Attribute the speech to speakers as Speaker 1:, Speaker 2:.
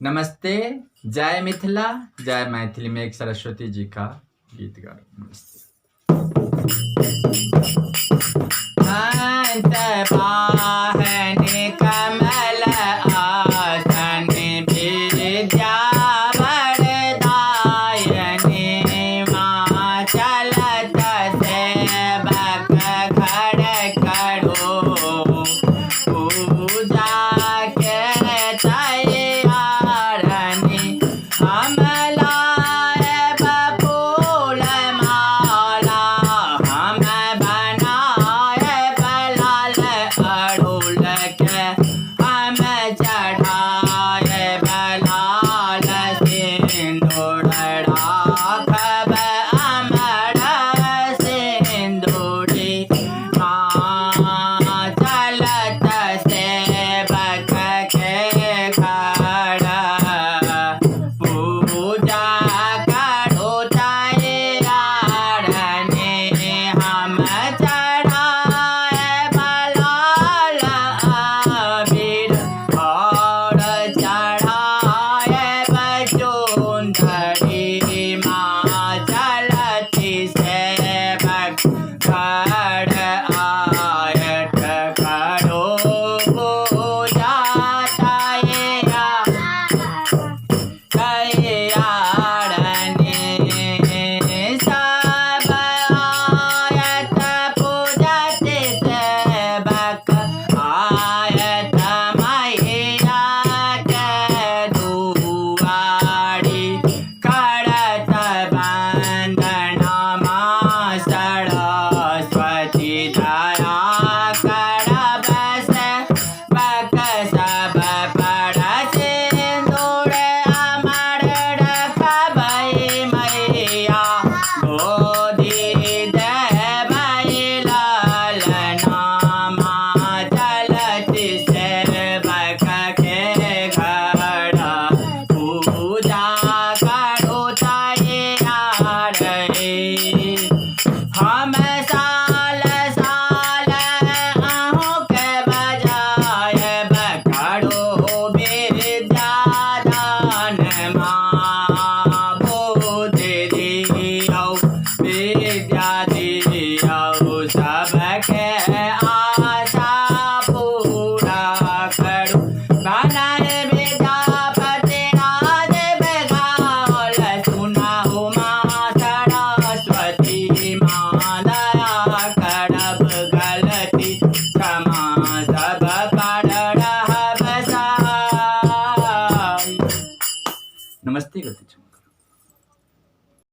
Speaker 1: नमस्ते। जय मिथिला, जय मैथिली में एक सरस्वती जी का गीत गा रहा हूं। नमस्ते। हंस वाहन कमल आसन विद्या वरदायिनी मां चलत सेवक घर करो पूजा के तैयारनी हम लाए फूल माला हम बनाए बलाल अड़ुल के हम चढ़ाए बलाल सिंदूर राखब अमर सिंदूरी मां चलत सेवक के घर पूजा करो तैयारनी हम चढ़ाए बलाल अबीर और चढ़ाए बचुंदरी मां चलती सेवक घर आयत करो पूजा तैयारनी सब आयत पूजते सेवक आयत मैया के दुआरी करत वंदना मां सरस्वती दया करब सेवक सब पर सिंदूर अमर रखबै मैया गोदी देबै ललना मां चलती सेवक के घर पूजा करो तैयारी हम साल साल अहूँ के बजायब करो विद्यादान मां बुद्धि दियौ विद्या दियौ सबके आशा पूरा करू बनाए विद्यापति राज बेगाल सुनाओ मां सरस्वती मां दया करब गलती क्षमा सब पर रहब सहाय। नमस्ते गति।